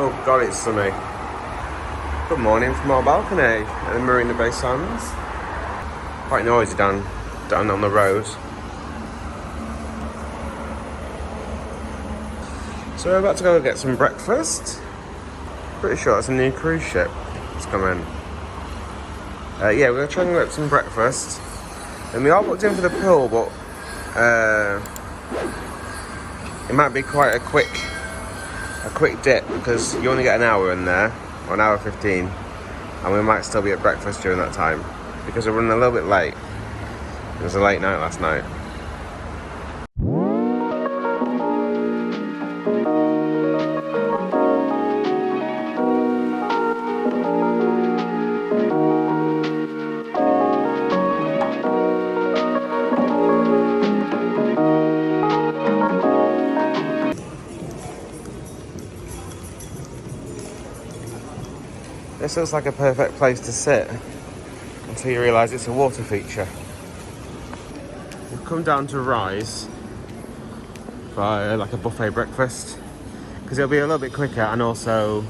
Oh god, it's sunny. Good morning from our balcony at the Marina Bay Sands. Quite noisy down on the road. So we're about to go get some breakfast. Pretty sure it's a new cruise ship that's coming. Yeah, we're going to try and get some breakfast. And we are booked in for the pool, but it might be quite a quick dip because you only get an hour in there, or an hour 15, and we might still be at breakfast during that time because we're running a little bit late. It was a late night last night. This looks like a perfect place to sit until you realise it's a water feature. We've come down to Rise for like a buffet breakfast because it'll be a little bit quicker, and also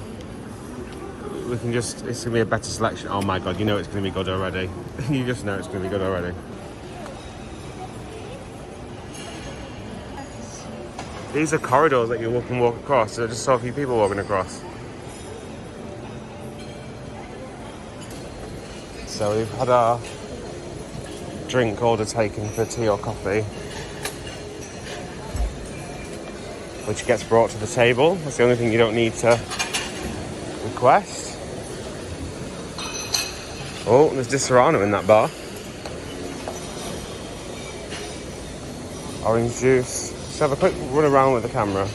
we can it's going to be a better selection. Oh my god, you know it's going to be good already. You just know it's going to be good already. These are corridors that you can walk across, so I just saw a few people walking across. So we've had our drink order taken for tea or coffee, which gets brought to the table. That's the only thing you don't need to request. Oh, there's Disaronno in that bar. Orange juice. Let's have a quick run around with the camera.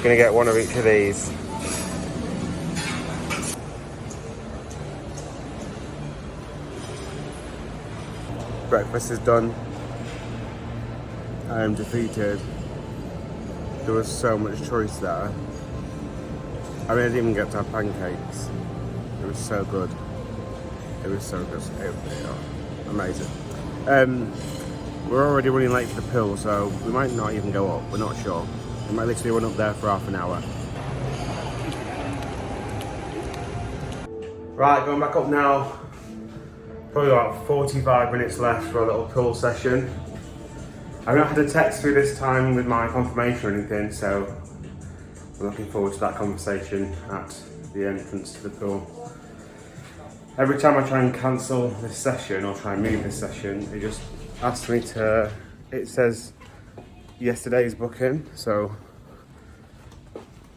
Gonna get one of each of these. Breakfast is done. I am defeated. There was so much choice there. I mean, I didn't even get to have pancakes. It was so good. It was so good. Amazing. We're already running late for the pool, so we might not even go up. We're not sure. We might literally run up there for half an hour. Right, going back up now. Probably about 45 minutes left for a little pool session. I've not had a text through this time with my confirmation or anything, so I'm looking forward to that conversation at the entrance to the pool. Every time I try and cancel this session or try and move this session, it just asks me to, it says yesterday's booking, so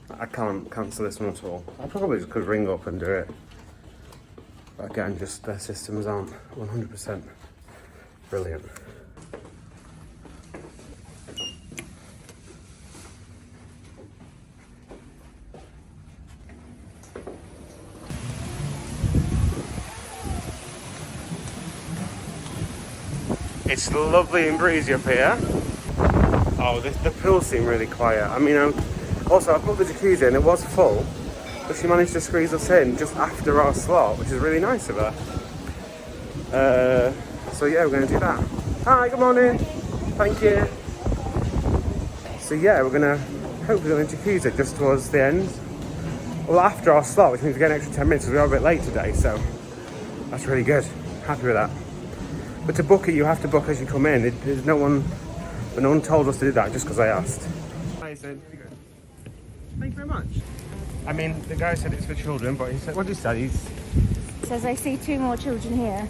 I can't cancel this one at all. I probably just could ring up and do it. But again, just their systems aren't 100% brilliant. It's lovely and breezy up here. Oh, the pool seemed really quiet. I mean, also I put the jacuzzi in, it was full, but she managed to squeeze us in just after our slot, which is really nice of her. So yeah, we're going to do that. Hi, good morning. Thank you. So yeah, we're going to hopefully go in jacuzzi just towards the end. Well, after our slot, which means we get an extra 10 minutes because we are a bit late today, so that's really good. Happy with that. But to book it, you have to book as you come in. There's no one told us to do that just because I asked. Amazing. Thank you very much. I mean, the guy said it's for children, but he said, what did he say? He says I see 2 more children here.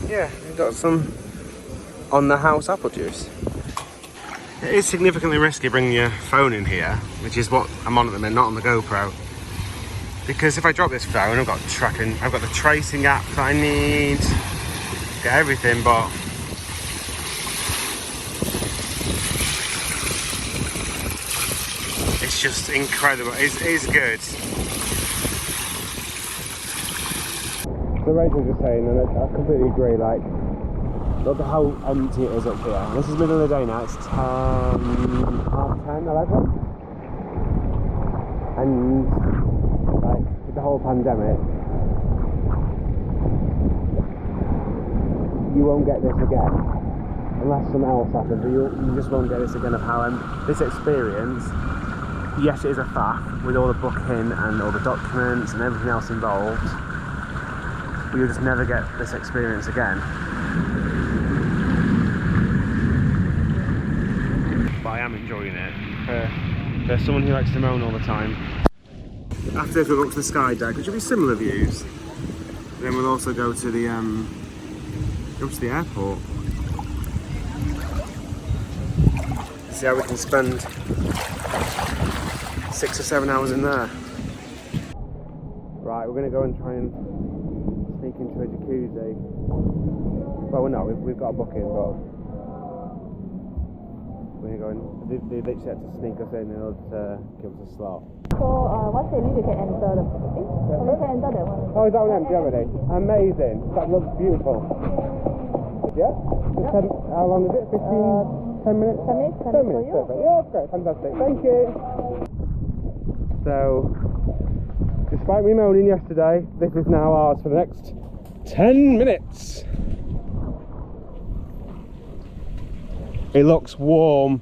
Yeah, we've got some on the house apple juice. It is significantly risky bringing your phone in here, which is what I'm on at the minute, not on the GoPro. Because if I drop this phone, I've got the tracing app that I need, get everything, but it's just incredible. It's good. The Rachel was just saying, and I completely agree, like, look at how empty it is up here. This is middle of the day now, it's 10, half 10, 11. And like, with the whole pandemic, you won't get this again. Unless something else happens, you just won't get this again of how this experience, yes it is a faff with all the booking and all the documents and everything else involved, but you'll just never get this experience again. But I am enjoying it. For someone who likes to moan all the time. After this we'll go up to the sky deck, which will be similar views. Then we'll also go to the airport. See how we can spend 6 or 7 hours in there. Right, we're going to go and try and sneak into a jacuzzi. Well, we're not, we've got a booking, but we're going to go in. They literally had to sneak us in order to give us a slot. So, once they leave, you can enter the... you can enter that one. Oh, is that one empty already? Amazing. That looks beautiful. Yeah? Yep. How long is it? 10 minutes? 10 minutes? 10 minutes, perfect. Yeah, that's great. Fantastic. Thank you. So, despite me moaning yesterday, this is now ours for the next 10 minutes. It looks warm.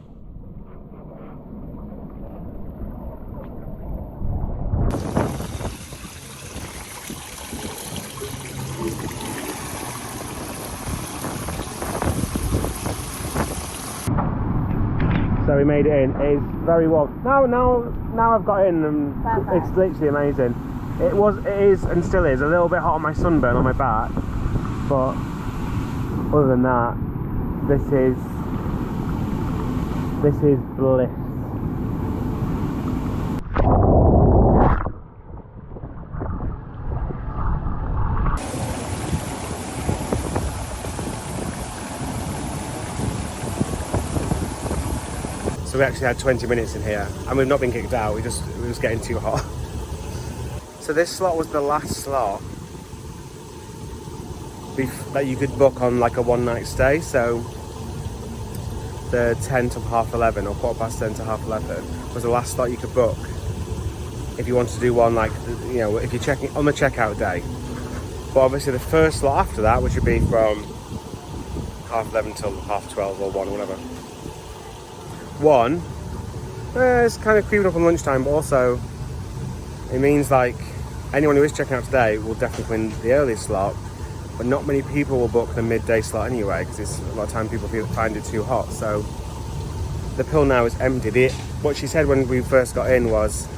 So we made it in. It is very warm. Now I've got in and it's literally amazing. It is and still is a little bit hot on my sunburn on my back, but other than that, this is bliss. So we actually had 20 minutes in here and we've not been kicked out, it was getting too hot. So this slot was the last slot that you could book on like a one night stay. So the 10 to half 11 or 10:15 to half 11 was the last slot you could book if you wanted to do one, like, you know, if you're checking on the checkout day. But obviously the first slot after that, which would be from 11:30 till 12:30 or 1 or whatever. 1, it's kind of creeping up on lunchtime, but also it means like anyone who is checking out today will definitely win the early slot, but not many people will book the midday slot anyway, because a lot of time people find it too hot. So the pool now is empty. What she said when we first got in was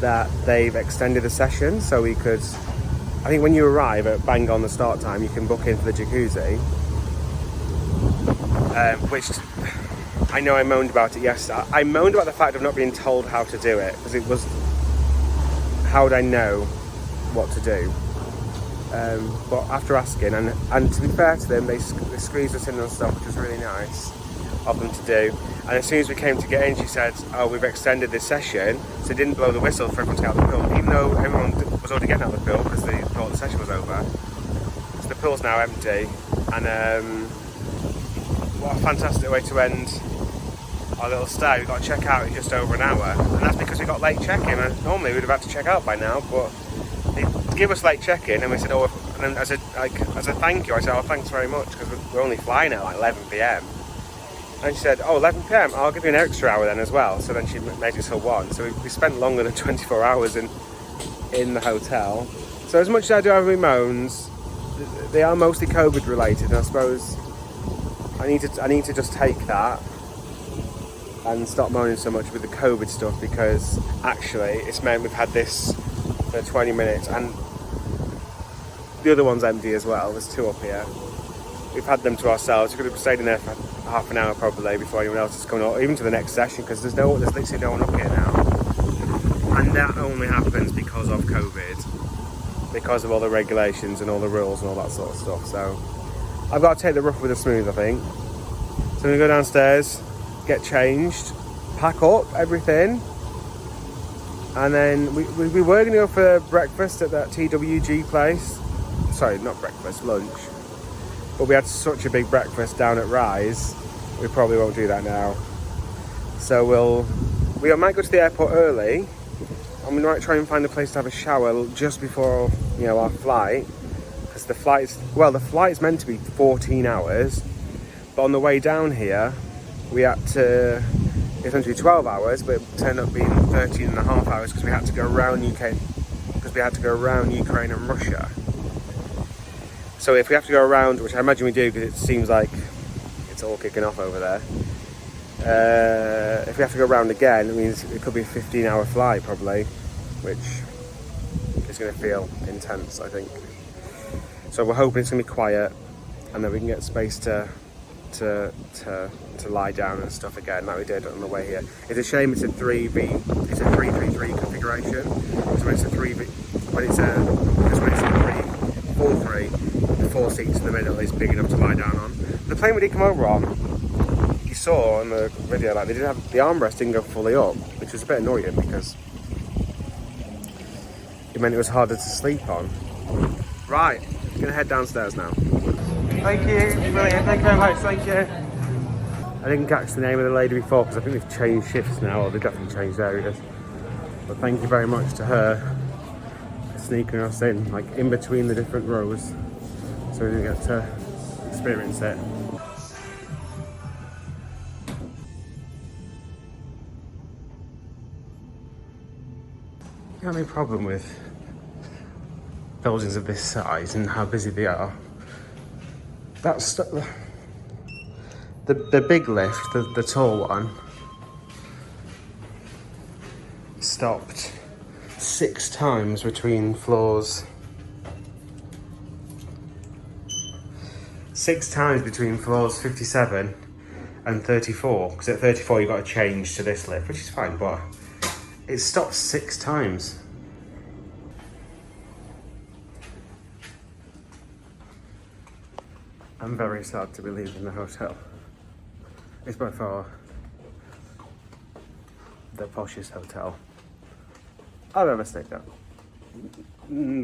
that they've extended the session, so we could, I think when you arrive at bang on the start time, you can book in for the jacuzzi, which I know I moaned about it yesterday. I moaned about the fact of not being told how to do it, because it was, how would I know what to do? But after asking, and to be fair to them, they squeezed us in and stuff, which was really nice of them to do. And as soon as we came to get in, she said, oh, we've extended this session, so they didn't blow the whistle for everyone to get out of the pool, even though everyone was already getting out of the pool because they thought the session was over. So the pool's now empty. And what a fantastic way to end our little stay. We've got to check out in just over an hour, and that's because we got late check-in. And normally we'd have had to check out by now, but they give us late check-in, and we said, oh, and then as a thank you, I said, oh, thanks very much, because we're only flying at like 11 p.m. And she said, oh, 11 p.m, I'll give you an extra hour then as well. So then she made it till 1. So we spent longer than 24 hours in the hotel. So as much as I do have my moans, they are mostly COVID related, and I suppose I need to just take that and stop moaning so much with the COVID stuff, because actually it's meant we've had this for 20 minutes and the other one's empty as well. There's 2 up here. We've had them to ourselves. We could have stayed in there for half an hour probably before anyone else is coming up, even to the next session, because there's literally no one up here now. And that only happens because of COVID, because of all the regulations and all the rules and all that sort of stuff. So I've got to take the rough with the smooth, I think. So I'm going to go downstairs, get changed, pack up everything, and then we were going to go for breakfast at that TWG place. Sorry, not breakfast, lunch. But we had such a big breakfast down at Rise, we probably won't do that now. So we might go to the airport early, and we might try and find a place to have a shower just before, you know, our flight. Because the flight's meant to be 14 hours, but on the way down here, we had to, it's meant to be 12 hours, but it turned up being 13 and a half hours because we had to go around Ukraine and Russia. So if we have to go around, which I imagine we do because it seems like it's all kicking off over there, if we have to go around again, it means it could be a 15-hour flight probably, which is going to feel intense, I think. So we're hoping it's going to be quiet and that we can get space to lie down and stuff again like we did on the way here. It's a shame it's a 333 configuration. So when it's a 343, the 4 seats in the middle is big enough to lie down on. The plane we did come over on, you saw on the video, like they didn't have the armrest didn't go fully up, which was a bit annoying because it meant it was harder to sleep on. Right, I'm gonna head downstairs now. Thank you, brilliant, thank you very much, thank you. I didn't catch the name of the lady before because I think they've changed shifts now, or they've definitely changed areas. But thank you very much to her for sneaking us in, like in between the different rows, so we didn't get to experience it. The only problem with buildings of this size and how busy they are, that's the big lift, the tall one, stopped 6 times between floors. 6 times between floors 57 and 34, because at 34 you've got to change to this lift, which is fine, but it stopped 6 times. I'm very sad to be leaving the hotel. It's by far the poshest hotel I've ever stayed at,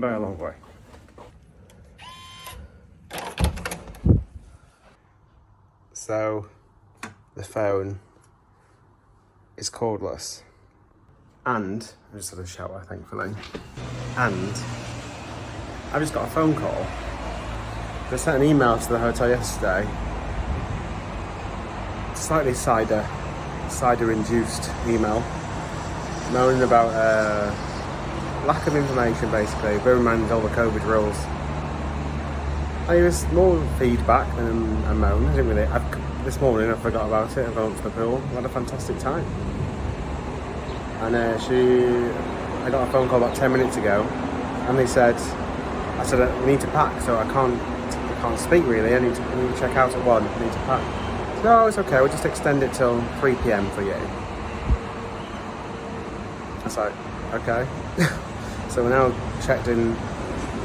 by a long way. So the phone is cordless, and I just had a shower thankfully, and I just got a phone call. They sent an email to the hotel yesterday, slightly cider-induced email, moaning about lack of information basically, bearing in mind all the COVID rules. It was more feedback than a moan. I didn't really. This morning I forgot about it. I went up to the pool. I had a fantastic time. And I got a phone call about 10 minutes ago, and I said we need to pack, so I can't speak really. I need to check out at 1. I need to pack. No, it's okay. We'll just extend it till 3 p.m. for you. I was like, okay. So we're now checked in.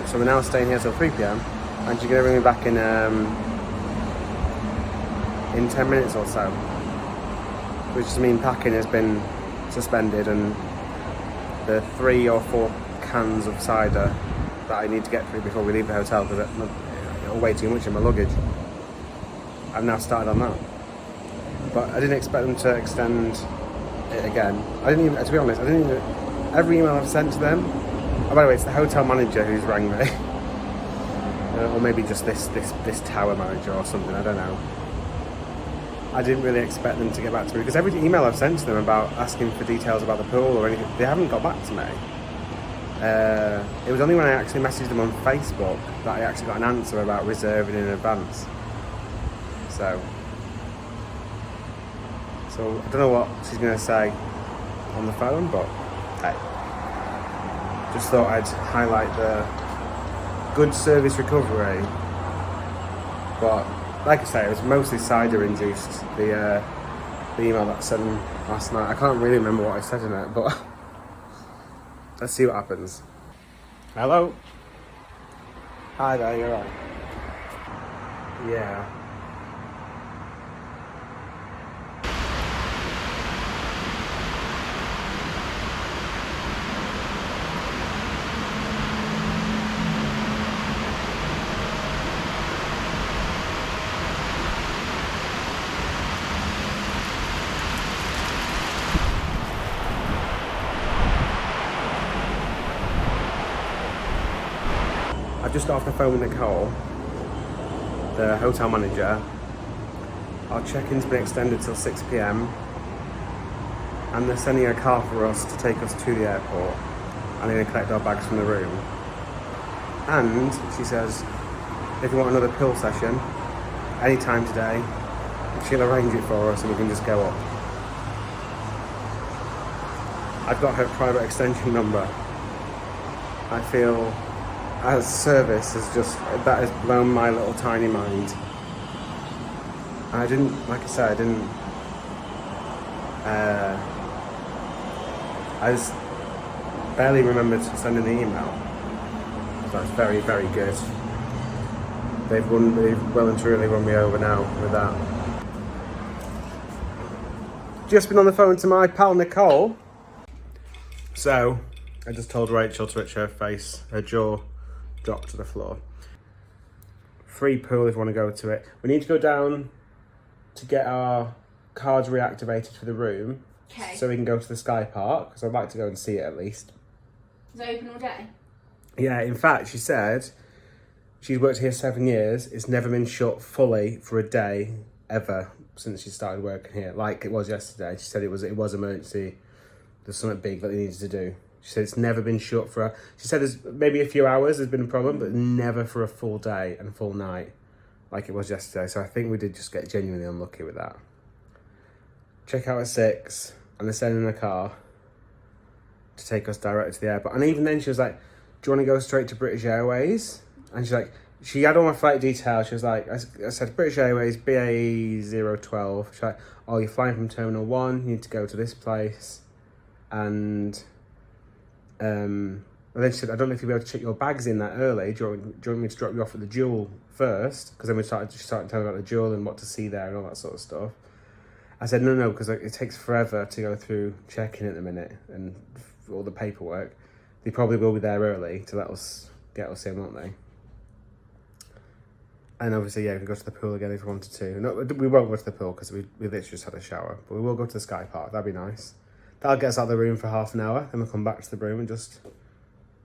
So we're now staying here till 3 p.m. and you're gonna bring me back in 10 minutes or so. Which just means packing has been suspended, and the 3 or 4 cans of cider that I need to get through before we leave the hotel, because little way too much in my luggage. I've now started on that. But I didn't expect them to extend it again. I didn't even, to be honest, every email I've sent to them, oh, by the way, it's the hotel manager who's rang me. Or maybe just this tower manager or something, I don't know. I didn't really expect them to get back to me because every email I've sent to them about asking for details about the pool or anything, they haven't got back to me. It was only when I actually messaged them on Facebook that I actually got an answer about reserving in advance. So I don't know what she's going to say on the phone, but hey. Just thought I'd highlight the good service recovery. But like I say, it was mostly cider induced, the email that I sent last night. I can't really remember what I said in it, but let's see what happens. Hello? Hi there, you're right. Yeah. I've just got off the phone with Nicole, the hotel manager. Our check-in's been extended till 6 PM and they're sending a car for us to take us to the airport and they're going to collect our bags from the room. And she says, if you want another pill session, anytime today, she'll arrange it for us and we can just go up. I've got her private extension number. I feel as service that has blown my little tiny mind. I didn't, like I said, I just barely remembered sending the email. So that's very, very good. They've well and truly won me over now with that. Just been on the phone to my pal Nicole. So, I just told Rachel to itch her face, her jaw dropped to the floor. Free pool if you want to go to it. We need to go down to get our cards reactivated for the room. Okay. So we can go to the Sky Park, because I'd like to go and see it at least. Is it open all day? Yeah, in fact, she said she's worked here 7 years. It's never been shut fully for a day, ever, since she started working here, like it was yesterday. She said it was emergency. There's something big that they needed to do. She said it's never been shut for she said there's maybe a few hours there's been a problem, but never for a full day and a full night like it was yesterday. So I think we did just get genuinely unlucky with that. Check out at 6 and they're sending a car to take us direct to the airport. And even then she was like, do you want to go straight to British Airways? And she's like, she had all my flight details. She was like, I said British Airways, BA 012. She's like, oh, you're flying from Terminal 1, you need to go to this place. And then she said, I don't know if you'll be able to check your bags in that early. Do you want me to drop you off at the Jewel first? Because then she started telling me about the Jewel and what to see there and all that sort of stuff. I said, no, because it takes forever to go through check-in at the minute and all the paperwork. They probably will be there early to get us in, won't they? And obviously, yeah, we can go to the pool again if we wanted to. No, we won't go to the pool because we literally just had a shower. But we will go to the Sky Park. That'd be nice. That'll get us out of the room for half an hour. Then we'll come back to the room and just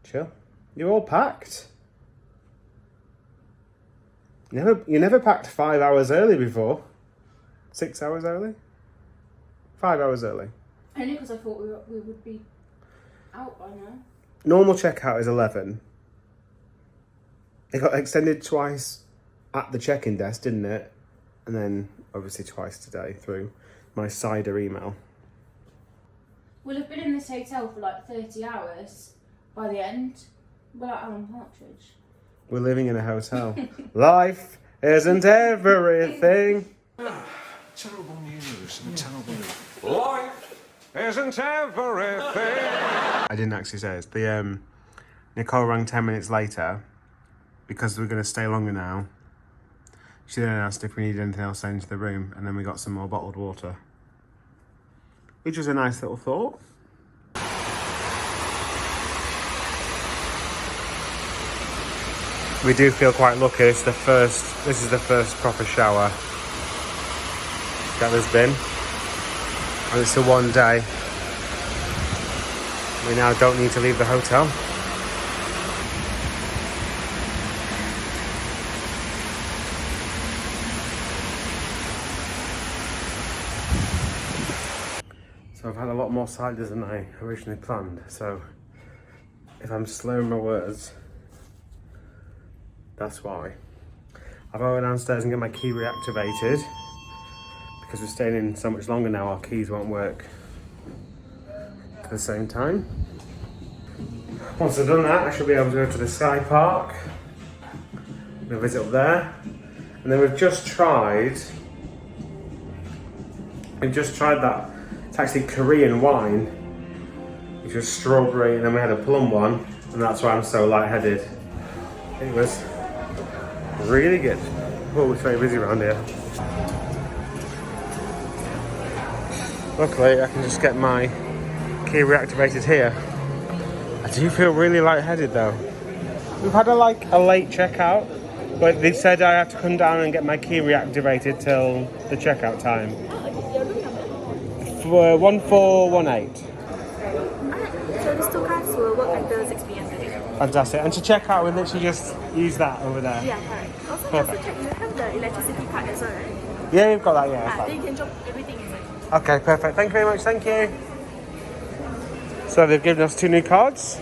chill. You're all packed. You never packed 5 hours early before. 6 hours early? 5 hours early. Only because I thought we would be out by now. Normal checkout is 11. It got extended twice at the check-in desk, didn't it? And then obviously twice today through my cider email. We'll have been in this hotel for like 30 hours by the end. We're like Alan Partridge. We're living in a hotel. Life isn't everything. Terrible news and terrible news. Life isn't everything. I didn't actually say it. Nicole rang 10 minutes later because we're going to stay longer now. She then asked if we needed anything else into the room, and then we got some more bottled water, which was a nice little thought. we do feel quite lucky. This is the first proper shower that there's been, and it's a one day. We now don't need to leave the hotel. So I've had a lot more ciders than I originally planned, so if I'm slurring my words, that's why. I've got to go downstairs and get my key reactivated because we're staying in so much longer now, our keys won't work at the same time. Once I've done that, I should be able to go to the Sky Park. We'll visit up there. And then we've just tried that, it's actually Korean wine, which was strawberry, and then we had a plum one, and that's why I'm so lightheaded. It was really good. Oh, it's very busy around here. Luckily, I can just get my key reactivated here. I do feel really lightheaded though. We've had a late checkout, but they said I have to come down and get my key reactivated till the checkout time. For 1418. So these two cards will work until 6 p.m. today. Fantastic. And to check out, we literally just use that over there. Yeah, correct. Also, Perfect. just to check, you have the electricity card as well, right? Yeah, you've got that, yeah. Then you can drop everything inside. Okay, perfect. Thank you very much. Thank you. So they've given us 2 new cards.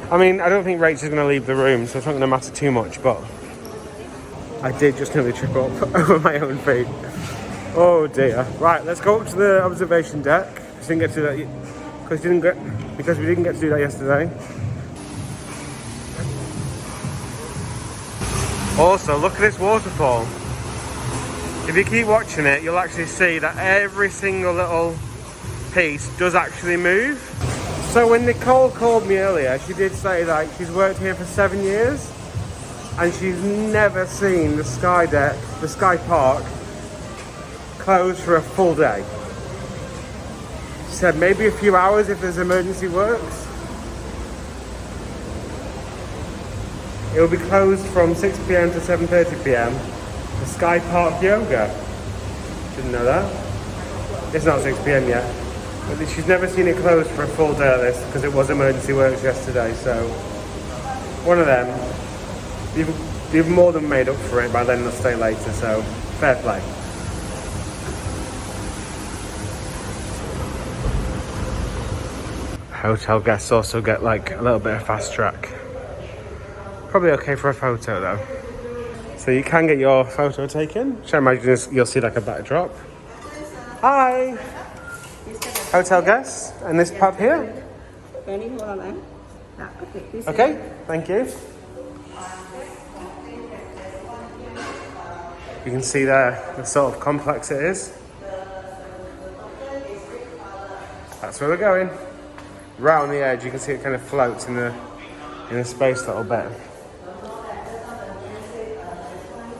I mean, I don't think Rachel's going to leave the room, so it's not going to matter too much, but I did just nearly trip up over my own feet. Oh dear. Right, let's go up to the observation deck. We didn't get to that because we didn't get to do that yesterday. Also, look at this waterfall. If you keep watching it, you'll actually see that every single little piece does actually move. So when Nicole called me earlier, she did say that she's worked here for 7 years and she's never seen the Sky Park closed for a full day. She said maybe a few hours if there's emergency works. It will be closed from 6 p.m. to 7:30 p.m. The Sky Park Yoga. Didn't know that. It's not 6 p.m. yet. But she's never seen it closed for a full day like this because it was emergency works yesterday. So one of them. You've more than made up for it by letting us stay later. So fair play. Hotel guests also get like a little bit of fast track. Probably okay for a photo though. So you can get your photo taken, which I imagine you'll see like a backdrop. Hi! Hotel guests, and this pub here. Okay, thank you. You can see there the sort of complex it is. That's where we're going. Right on the edge, you can see it kind of floats in the space a little bit.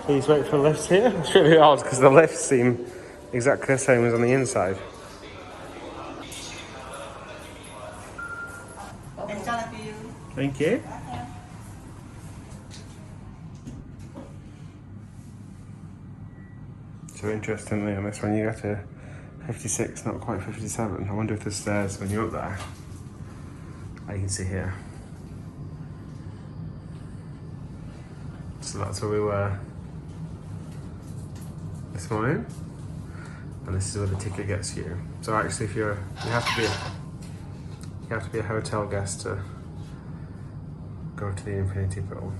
Please wait for lifts here. It's really odd because the lifts seem exactly the same as on the inside. Thank you. So interestingly on this one you get to 56, not quite 57. I wonder if there's stairs when you're up there. Oh, you can see here. So that's where we were this morning, and this is where the ticket gets you. So actually, if you have to be a hotel guest to go to the infinity pool.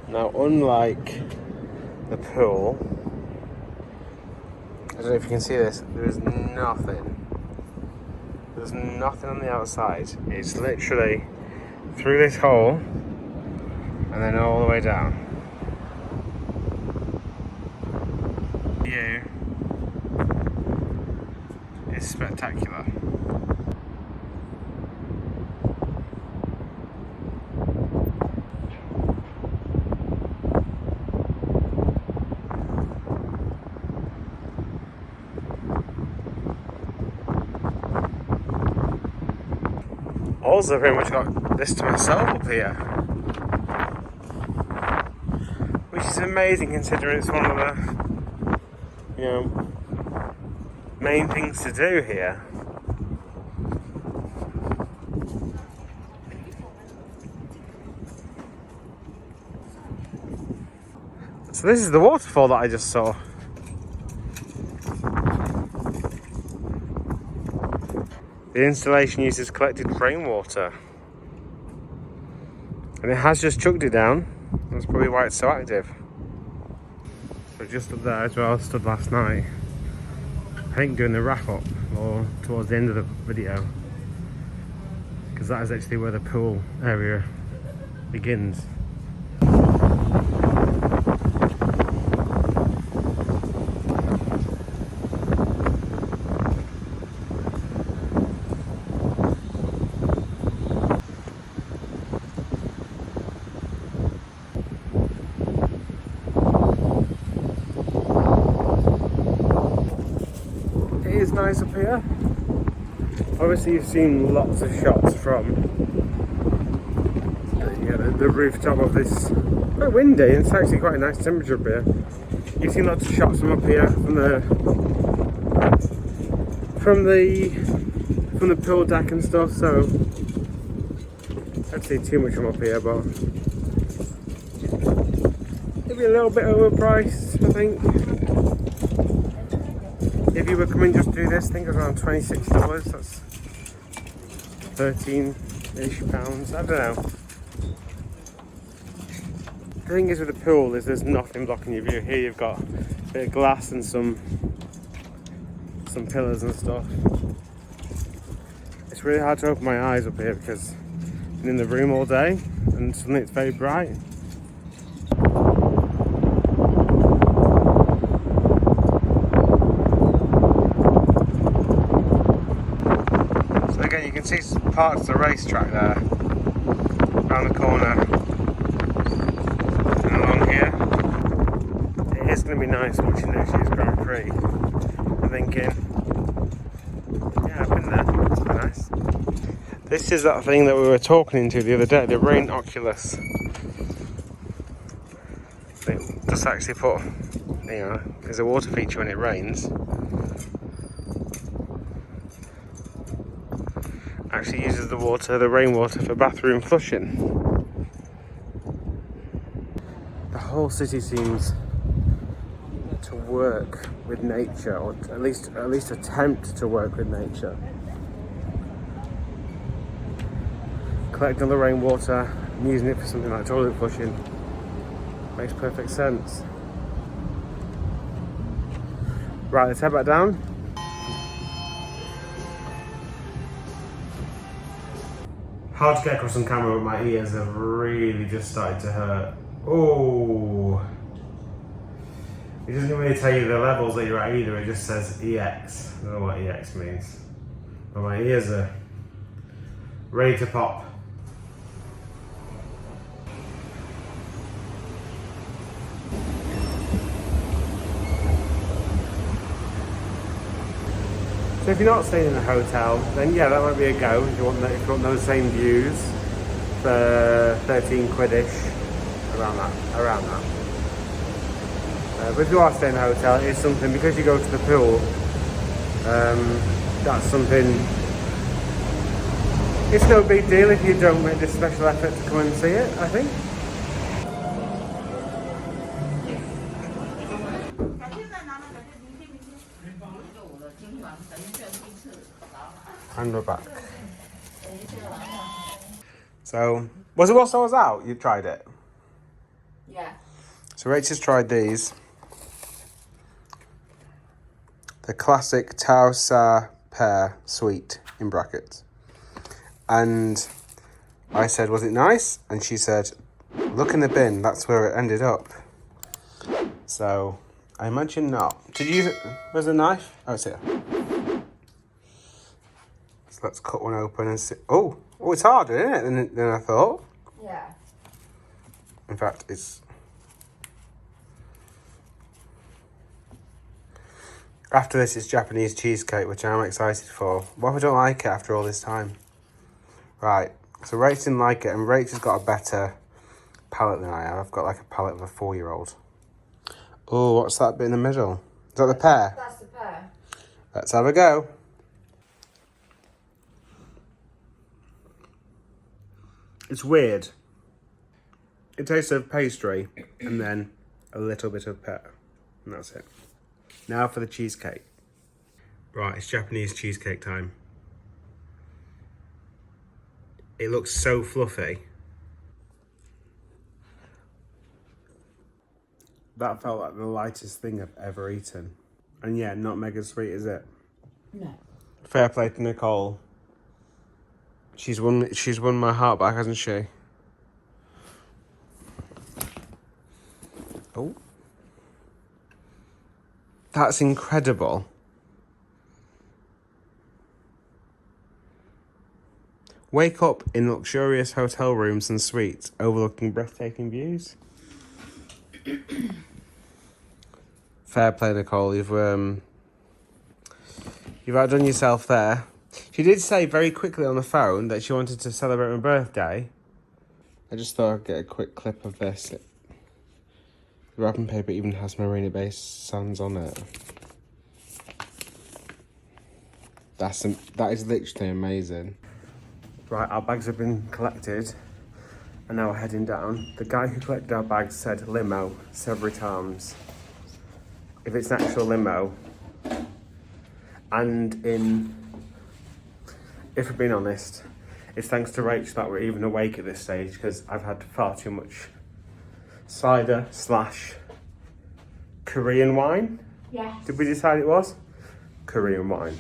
Now, unlike the pool, I don't know if you can see this, there is nothing. There's nothing on the outside. It's literally through this hole and then all the way down. The view is spectacular. also pretty much got this to myself up here, which is amazing considering it's one of the, you know, main things to do here. So this is the waterfall that I just saw. The installation uses collected rainwater. And it has just chucked it down. That's probably why it's so active. So just up there is where I stood last night. I think doing the wrap up, or towards the end of the video. Because that is actually where the pool area begins. Nice up here. Obviously you've seen lots of shots from the rooftop of this. Quite windy, and it's actually quite a nice temperature up here. You've seen lots of shots from up here, from the pool deck and stuff, so I don't see too much from up here, but maybe a little bit overpriced, I think. If you were coming just to do this, I think it was around $26. That's 13-ish pounds. I don't know. The thing is with the pool is there's nothing blocking your view. Here you've got a bit of glass and some pillars and stuff. It's really hard to open my eyes up here because I've been in the room all day and suddenly it's very bright. You can see parts of the racetrack there, around the corner and along here. It is going to be nice watching next year's Grand Prix. I'm thinking, yeah, I've been there, it's quite nice. This is that thing that we were talking into the other day, the rain oculus. It just actually put, you know, there's a water feature when it rains. Actually uses the rainwater for bathroom flushing. The whole city seems to work with nature, or at least attempt to work with nature. Collecting the rainwater and using it for something like toilet flushing makes perfect sense. Right, let's head back down. Hard to get across on camera, but my ears have really just started to hurt. Oh! It doesn't really tell you the levels that you're at either, it just says EX. I don't know what EX means. But my ears are ready to pop. So if you're not staying in a hotel, then yeah, that might be a go if you want those same views for 13 quid-ish, around that. But if you are staying in a hotel, it is something, because you go to the pool, that's something, it's no big deal if you don't make this special effort to come and see it, I think. And we're back. So, was it whilst I was out you tried it? Yeah. So Rachel's tried these. The classic Tao Sa pear sweet, in brackets. And I said, was it nice? And she said, look in the bin, that's where it ended up. So, I imagine not. Did you use it? Where's the knife? Oh, it's here. So let's cut one open and see. Oh, it's harder, isn't it, than I thought? Yeah. In fact, it's... After this is Japanese cheesecake, which I'm excited for. What if I don't like it after all this time? Right, so Rach didn't like it, and Rach has got a better palate than I have. I've got like a palate of a 4-year-old. Oh, what's that bit in the middle? Is that the pear? That's the pear. Let's have a go. It's weird. It tastes of pastry and then a little bit of pear. And that's it. Now for the cheesecake. Right, it's Japanese cheesecake time. It looks so fluffy. That felt like the lightest thing I've ever eaten. And yeah, not mega sweet, is it? No. Fair play to Nicole. She's won my heart back, hasn't she? Oh. That's incredible. Wake up in luxurious hotel rooms and suites overlooking breathtaking views. Fair play, Nicole. You've outdone yourself there. She did say very quickly on the phone that she wanted to celebrate my birthday. I just thought I'd get a quick clip of this. The wrapping paper even has Marina Bay Sands on it. That is literally amazing. Right, our bags have been collected and now we're heading down. The guy who collected our bags said limo several times. If it's an actual limo, and if we're being honest, it's thanks to Rach that we're even awake at this stage, because I've had far too much cider / Korean wine. Yes. Did we decide it was? Korean wine.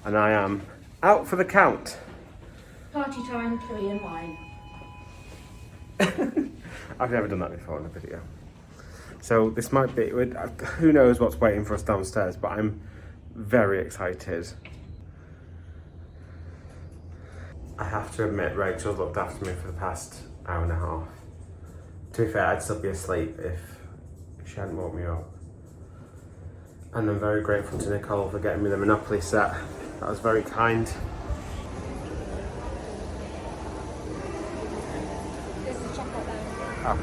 And I am out for the count. Party time, Korean wine. I've never done that before in a video. So this might be, who knows what's waiting for us downstairs, but I'm very excited. I have to admit, Rachel's looked after me for the past hour and a half. To be fair, I'd still be asleep if she hadn't woke me up. And I'm very grateful to Nicole for getting me the Monopoly set. That was very kind. There's the chocolate there. Oh.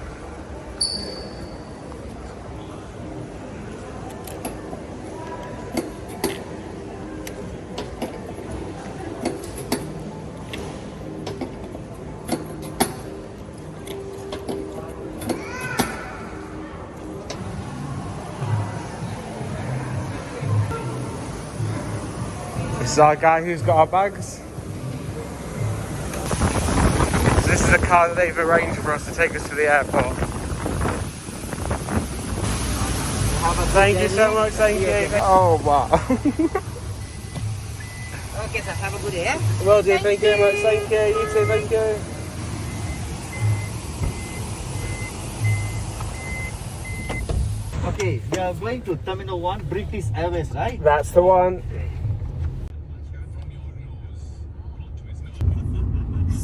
This is our guy who's got our bags. So this is a car that they've arranged for us to take us to the airport. Thank you so much, thank you. Oh wow. Okay, sir. Have a good day. Well done, thank you very much, thank you. You too, thank you. Okay, we are going to Terminal 1, British Airways, right? That's the one.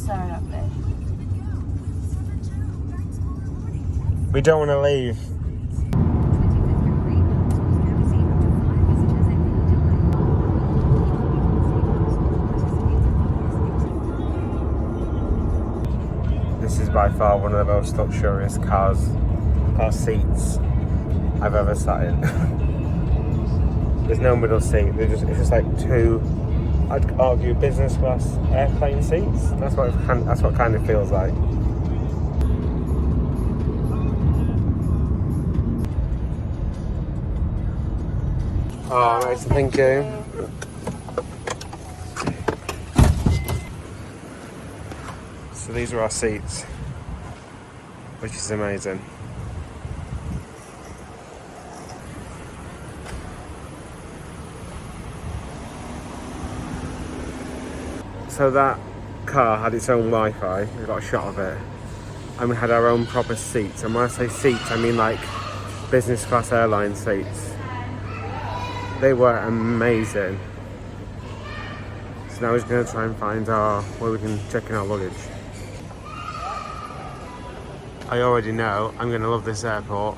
So lovely. We don't want to leave. This is by far one of the most luxurious car seats I've ever sat in. There's no middle seat. It's just like two, I'd argue, business class airplane seats. That's what it kind of feels like. Oh, nice, thank you. So these are our seats, which is amazing. So that car had its own Wi-Fi, we got a shot of it, and we had our own proper seats. And when I say seats, I mean like business class airline seats. They were amazing. So now we're just going to try and find where we can check in our luggage. I already know I'm going to love this airport.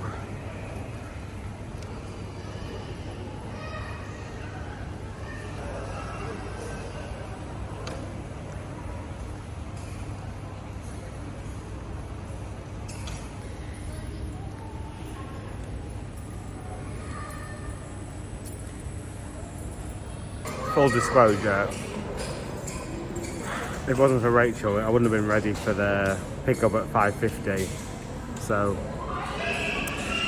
full disclosure, if it wasn't for Rachel, I wouldn't have been ready for the pickup at 5:50. So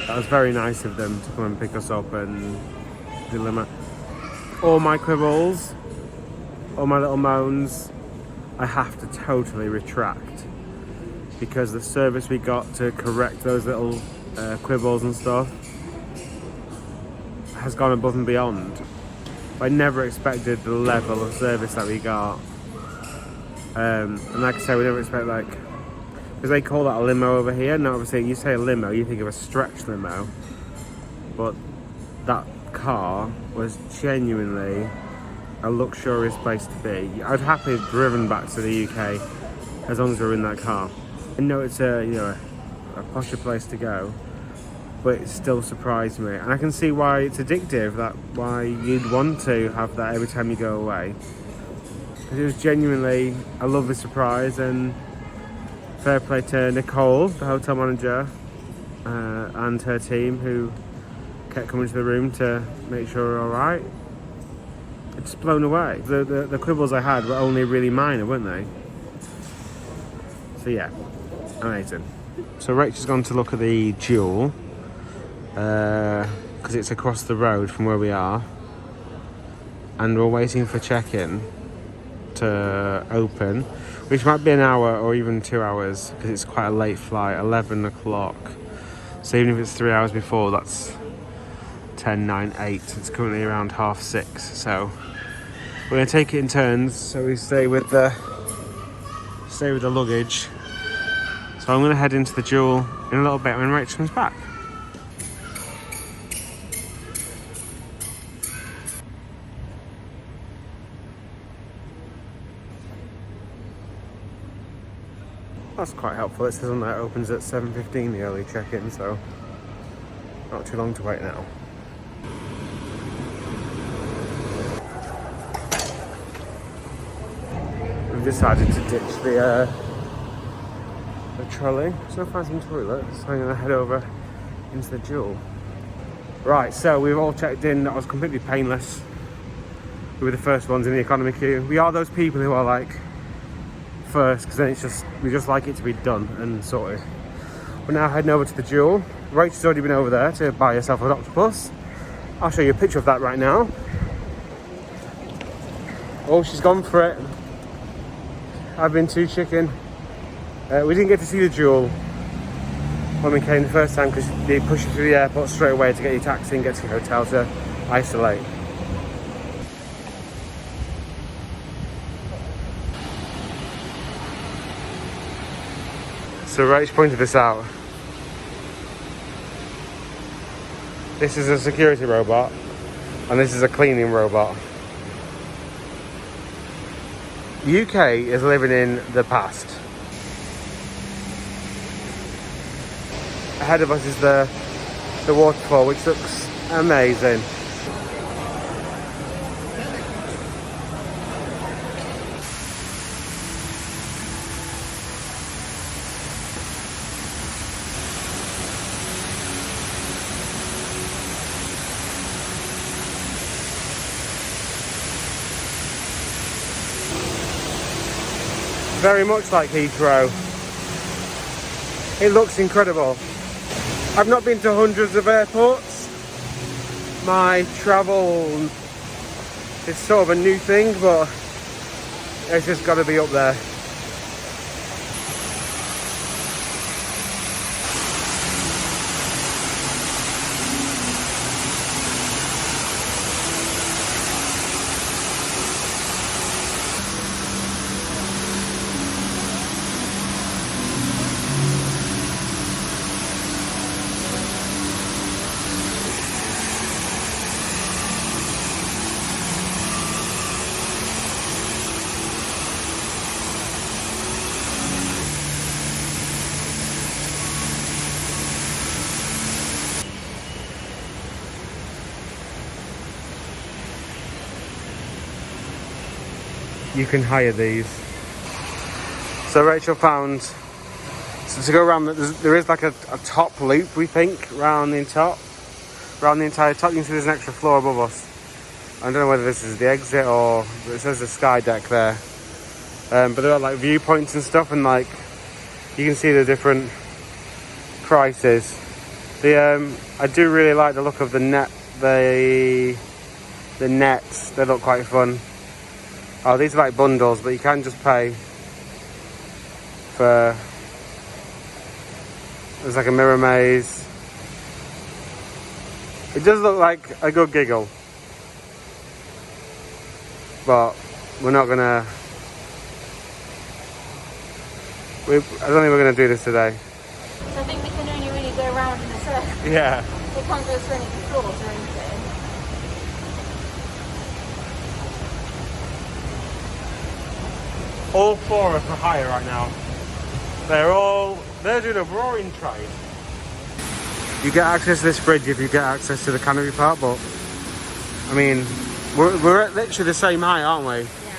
that was very nice of them to come and pick us up and deliver. All my quibbles, all my little moans, I have to totally retract, because the service we got to correct those little quibbles and stuff has gone above and beyond. I never expected the level of service that we got. And like I said, we never expect, like, because they call that a limo over here. Now obviously you say a limo, you think of a stretch limo, but that car was genuinely a luxurious place to be. I'd happily have driven back to the UK as long as we were in that car. I know it's a, you know, a posher place to go, but it still surprised me, and I can see why it's addictive. That why you'd want to have that every time you go away. Because it was genuinely a lovely surprise, and fair play to Nicole, the hotel manager, and her team, who kept coming to the room to make sure we're all right. It's blown away. The quibbles I had were only really minor, weren't they? So yeah, amazing. So Rachel's gone to look at the Jewel, because it's across the road from where we are, and we're waiting for check-in to open, which might be an hour or even 2 hours, because it's quite a late flight, 11 o'clock. So even if it's 3 hours before, that's 10, 9, 8. It's currently around 6:30, so we're going to take it in turns, so we stay with the luggage. So I'm going to head into the Jewel in a little bit when Rachel comes back. That's quite helpful. It says on there it opens at 7:15, the early check-in, so not too long to wait now. We've decided to ditch the trolley. So I'll find some toilets. So I'm going to head over into the Jewel. Right, so we've all checked in. That was completely painless. We were the first ones in the economy queue. We are those people who are like first, because then it's just, we just like it to be done and sorted. We're now heading over to the Jewel. Rachel's already been over there to buy herself an octopus. I'll show you a picture of that right now. Oh, she's gone for it. I've been too chicken. We didn't get to see the Jewel when we came the first time, because they push you through the airport straight away to get your taxi and get to your hotel to isolate. So Rach pointed this out. This is a security robot, and this is a cleaning robot. The UK is living in the past. Ahead of us is the waterfall, which looks amazing. Very much like Heathrow. It looks incredible. I've not been to hundreds of airports. My travel is sort of a new thing, but it's just got to be up there. You can hire these. So Rachel found, so to go around, there is like a top loop, we think, around the entire top. You can see there's an extra floor above us. I don't know whether this is the exit or it says the sky deck there. But there are like viewpoints and stuff, and like you can see the different prices. I do really like the look of the net. The nets, they look quite fun. Oh, these are like bundles, but you can just pay for. There's like a mirror maze. It does look like a good giggle, but we're not gonna. I don't think we're gonna do this today. So I think we can only really go around in a circle. Yeah. We can't go through any floors or anything. All four are for hire right now. They're doing a roaring trade. You get access to this bridge if you get access to the canopy part, but I mean, we're at literally the same height, aren't we? Yeah.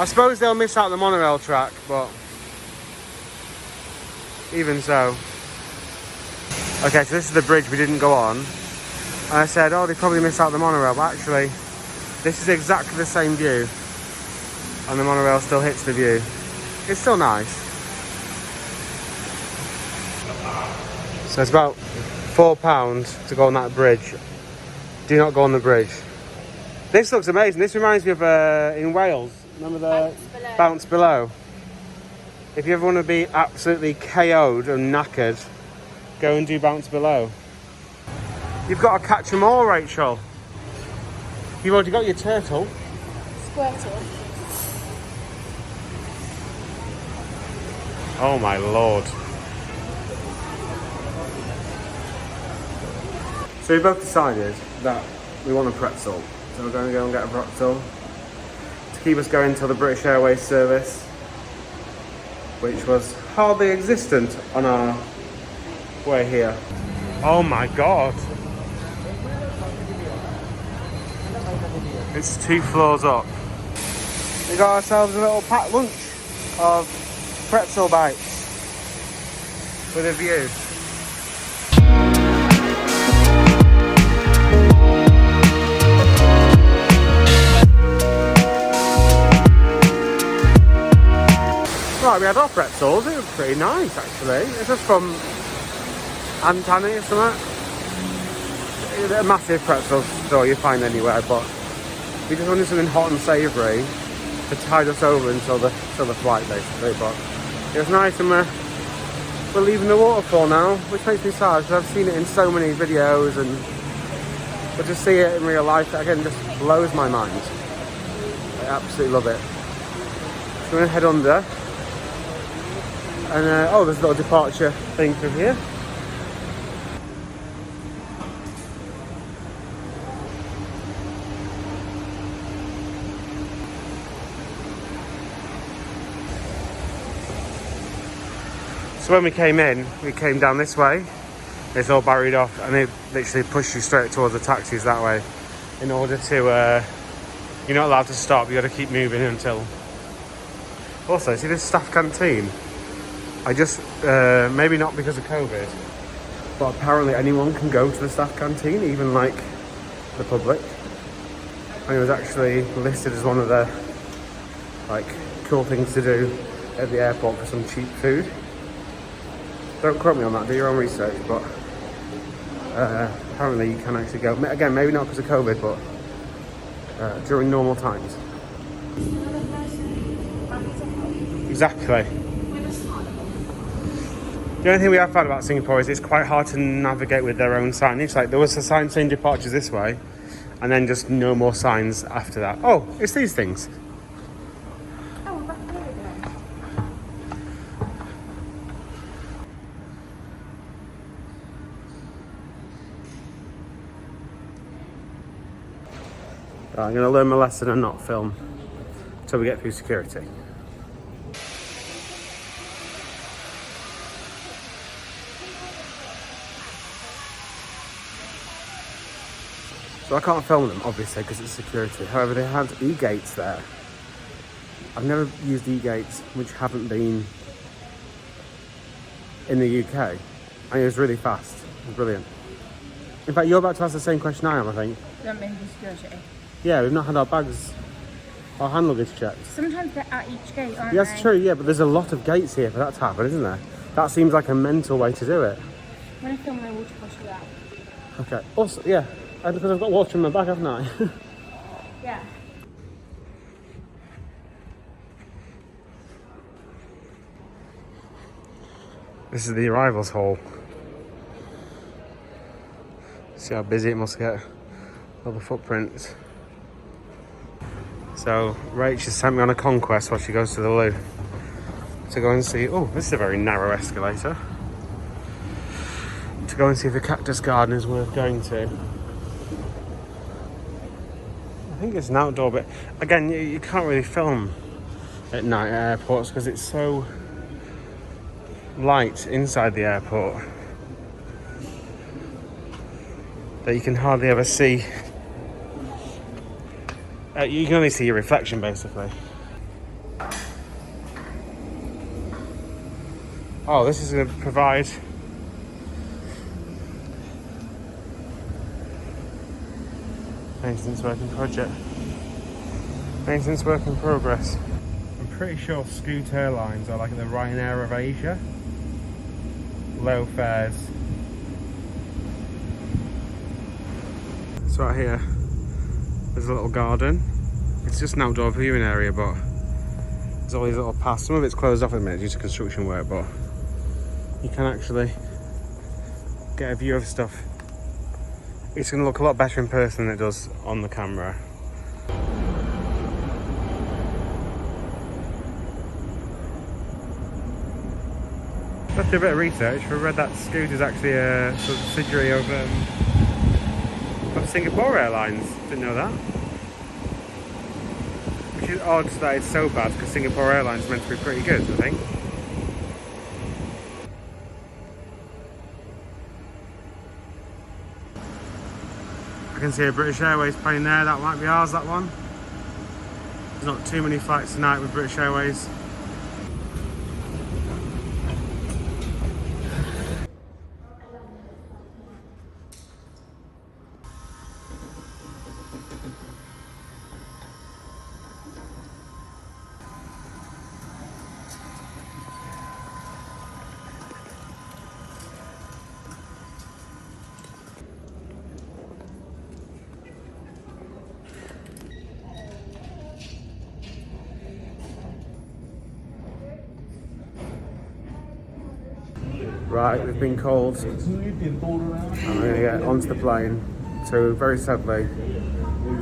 I suppose they'll miss out the monorail track, but even so. Okay, so this is the bridge we didn't go on. And I said, oh, they probably missed out the monorail, but actually, this is exactly the same view. And the monorail still hits the view. It's still nice. So it's about £4 to go on that bridge. Do not go on the bridge. This looks amazing. This reminds me of in Wales. Remember the Bounce Below? If you ever want to be absolutely KO'd and knackered, go and do Bounce Below. You've got to catch them all, Rachel. You've already got your turtle. Squirtle. Oh my lord. So we both decided that we want a pretzel. So we're going to go and get a pretzel to keep us going till the British Airways service, which was hardly existent on our way here. Oh my god. It's 2 floors up. We got ourselves a little packed lunch of pretzel bites with a view. Right, we had our pretzels. It was pretty nice actually. It's just from Antani or something. It's a massive pretzel store you find anywhere, but we just wanted something hot and savoury to tide us over until the flight basically. But it was nice, and we're leaving the waterfall now, which makes me sad because I've seen it in so many videos, but to see it in real life again just blows my mind. I absolutely love it. So we're going to head under. And oh, there's a little departure thing from here. So when we came down this way. It's all barried off, and they literally push you straight towards the taxis that way. In order to, you're not allowed to stop. You got to keep moving until. Also, see this staff canteen? I just, maybe not because of COVID, but apparently anyone can go to the staff canteen, even like the public. And it was actually listed as one of the like cool things to do at the airport for some cheap food. Don't quote me on that, do your own research, but apparently you can actually go. Again, maybe not because of COVID, but during normal times. Exactly. The only thing we have found about Singapore is it's quite hard to navigate with their own signage. Like there was a sign saying departures this way, and then just no more signs after that. Oh, it's these things. Oh, we're back here again. Right, I'm going to learn my lesson and not film until we get through security. So I can't film them, obviously, because it's security. However, they had e-gates there. I've never used e-gates which haven't been in the UK. And it was really fast. It was brilliant. In fact, you're about to ask the same question I am, I think. You want me to security? Yeah, we've not had our bags, our hand luggage checked. Sometimes they're at each gate, aren't Yeah, they? that's true, yeah, but there's a lot of gates here for that to happen, isn't there? That seems like a mental way to do it. I'm going to fill my water bottle out. Okay, also, yeah, because I've got water in my bag, haven't I? Yeah. This is the arrivals hall. See how busy it must get. All the footprints. So, Rach has sent me on a conquest while she goes to the loo. To go and see, oh, this is a very narrow escalator. To go and see if the cactus garden is worth going to. I think it's an outdoor bit. Again, you can't really film at night at airports because it's so light inside the airport that you can hardly ever see. You can only see your reflection, basically. Oh, this is going to provide maintenance work in project. Maintenance work in progress. I'm pretty sure Scoot Airlines are like the Ryanair of Asia. Low fares. So right here, there's a little garden. It's just an outdoor viewing area, but there's all these little paths. Some of it's closed off at the minute due to construction work, but you can actually get a view of stuff. It's going to look a lot better in person than it does on the camera. Let's do a bit of research. We read that Scoot is actually a subsidiary of Singapore Airlines. Didn't know that. Which is odd that it's so bad because Singapore Airlines is meant to be pretty good, I think. I can see a British Airways plane there. That might be ours, that one. There's not too many flights tonight with British Airways. Right, we've been called. I'm going to get onto the plane. So very sadly,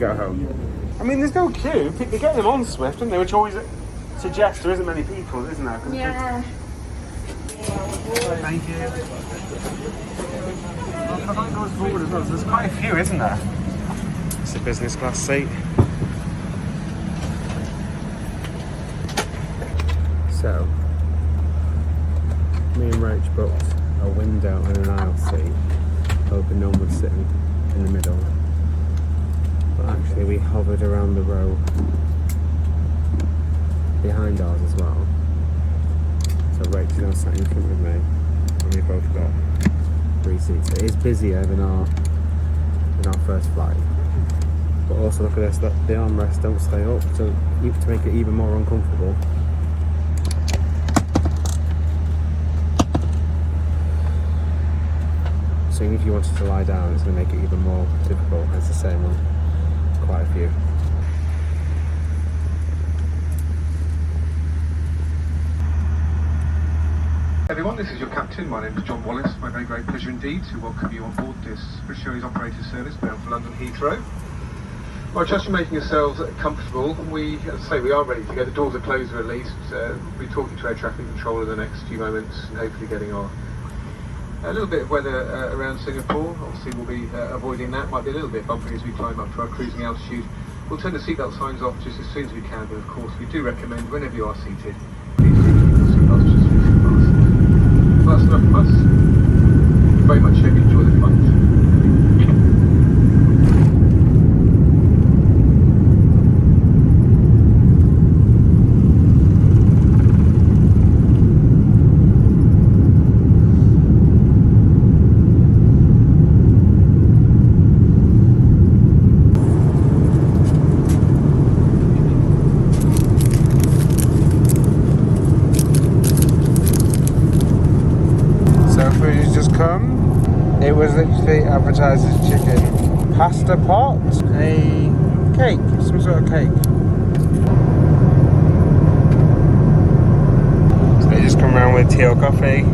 go home. I mean, there's no queue. They get them on Swift, don't they? Which always suggests there isn't many people, isn't there? Yeah. Thank you. I think goes forward as well. So there's quite a few, isn't there? It's a business class seat. So, me and Roach booked a window and an aisle seat, hoping no one would sit in the middle. But actually we hovered around the row behind ours as well. So Roach is now sat in front of me, and we've both got 3 seats. It is busier than our first flight. But also look at this, the armrests don't stay up, so you have to make it even more uncomfortable. So even if you wanted to lie down, it's going to make it even more difficult. It's the same on quite a few. Everyone, this is your captain. My name is John Wallace. My very great pleasure indeed to welcome you on board this British Airways operator service bound for London Heathrow. Well, just for making yourselves comfortable, as I say, we are ready to go. The doors are closed at least. We'll be talking to air traffic control in the next few moments and hopefully getting our a little bit of weather around Singapore. Obviously we'll be avoiding that. Might be a little bit bumpy as we climb up to our cruising altitude. We'll turn the seatbelt signs off just as soon as we can, but of course we do recommend whenever you are seated, please do keep your seatbelts just facing fastened. Well, that's enough from us. Very much hope you enjoy the flight. So food has just come. It was literally advertised as chicken pasta pot, a cake, some sort of cake. So they just come around with tea or coffee.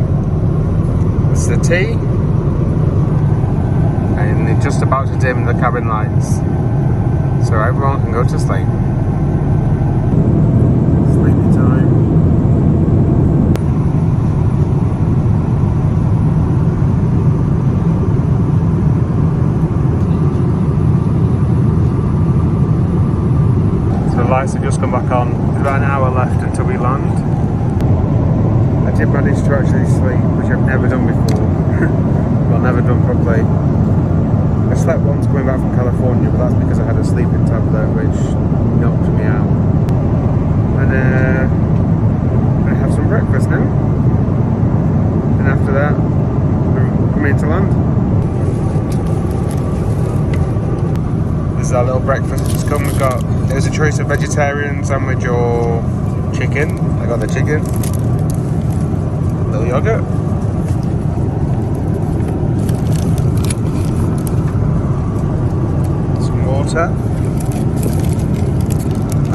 It's the tea. And they're just about to dim the cabin lights. So everyone can go to sleep. Sleepy time. So the lights have just come back on. There's about an hour left until we land. I did manage to actually sleep, which I've never done before. Well, never done properly. I slept once coming back from California, but that's because I had a sleeping tablet which knocked me out. And I have some breakfast now. And after that, I'm coming to land. This is our little breakfast just come. We've got, there's a choice of vegetarian sandwich or chicken. I got the chicken. A little yogurt.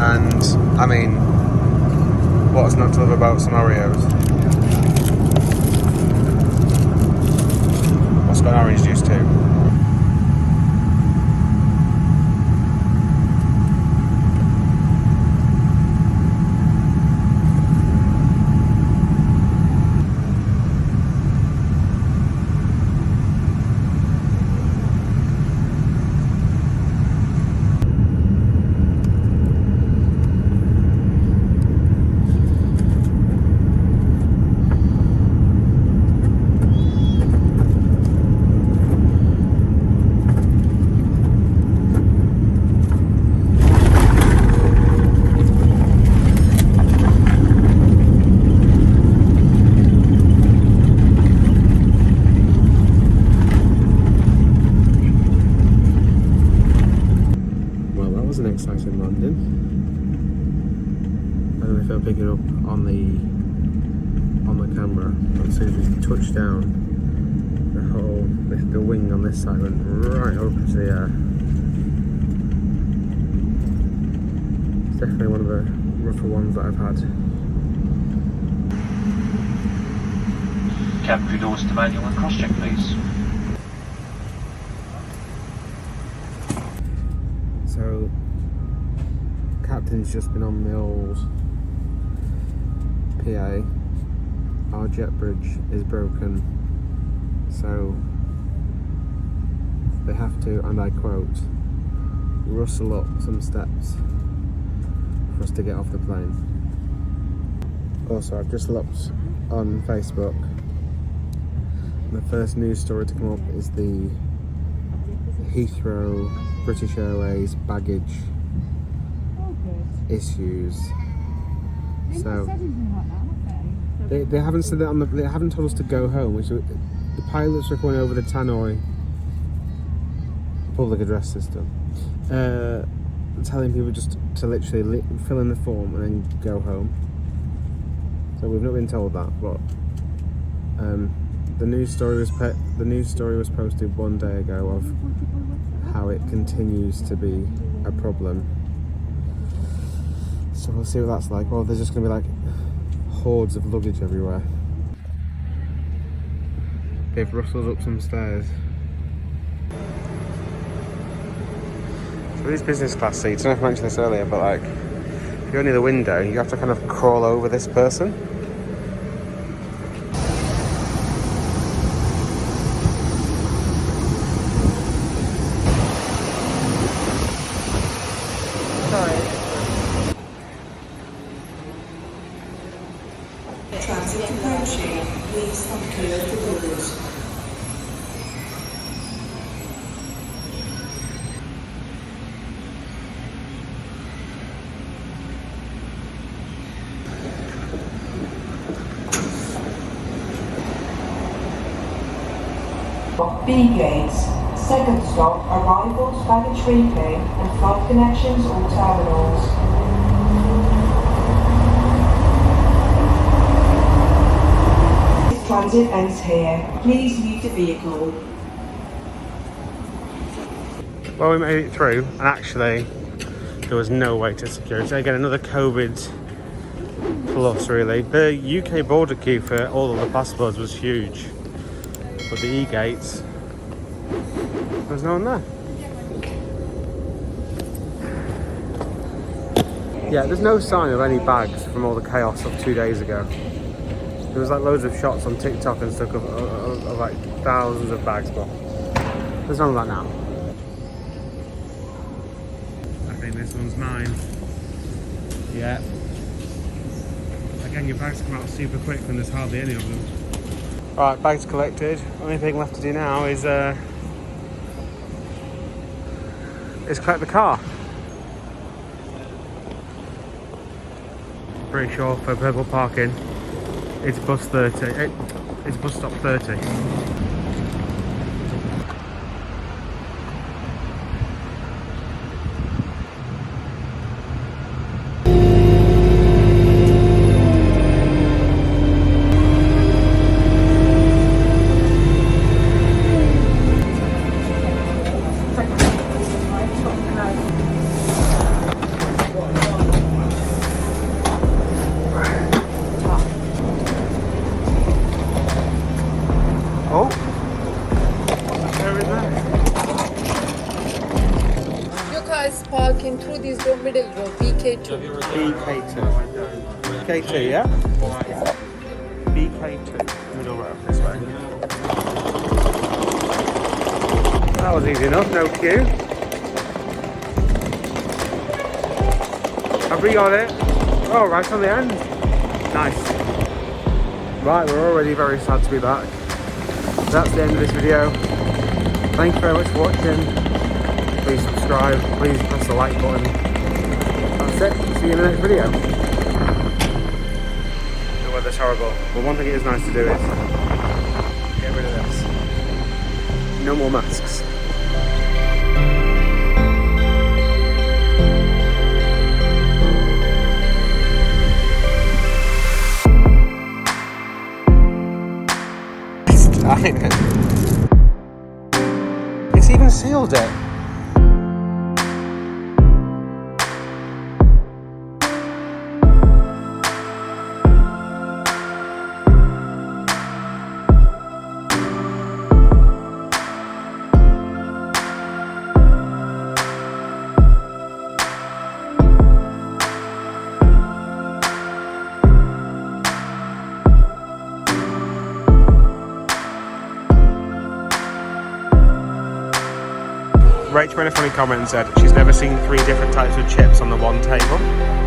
And I mean, what's not to love about some Oreos? What's got orange juice too? Exciting landing. I don't know if I'll pick it up on the camera, but as soon as we touched down, the wing on this side went right up into the air. It's definitely one of the rougher ones that I've had. Cabin crew doors to manual and cross check, please. So captain's just been on the old PA. Our jet bridge is broken, so they have to, and I quote, rustle up some steps for us to get off the plane. Also, I've just looked on Facebook. The first news story to come up is the Heathrow British Airways baggage issues. So they haven't said that on the. They haven't told us to go home. Which the pilots are going over the Tannoy public address system, telling people just to literally fill in the form and then go home. So we've not been told that, but the news story was posted one day ago of how it continues to be a problem. So we'll see what that's like. Well, there's just going to be like hordes of luggage everywhere. They've rustled up some stairs. So these business class seats, I don't know if I mentioned this earlier, but like, if you're near the window, you have to kind of crawl over this person. Transit approaching, please unclear the doors. B gates. Second stop, arrivals, baggage reclaim, and flight connections all terminals. transit ends here. Please leave the vehicle. Well, we made it through, and actually, there was no way to security. Again, another COVID plus, really. The UK border queue for all of the passports was huge, but the e-gates, there's no one there. Yeah, there's no sign of any bags from all the chaos of 2 days ago. There was like loads of shots on TikTok and stuff of like thousands of bags, but there's none of that now. I think this one's mine. Yeah. Again, your bags come out super quick when there's hardly any of them. Alright, bags collected. Only thing left to do now is collect the car. Pretty sure for purple parking, it's bus 30. It's bus stop 30. Oh, there is that. Your car is parking through this door, middle row, BK2. BK2. BK2, yeah? BK2, middle row, this way. That was easy enough, no queue. I've re-got it. Oh, right on the end. Nice. Right, we're already very sad to be back. That's the end of this video. Thank you very much for watching. Please subscribe, please press the like button. That's it, see you in the next video. The weather's horrible, but one thing it is nice to do is get rid of this. No more masks. It's even sealed it. Rach made a funny comment and said she's never seen 3 different types of chips on the one table.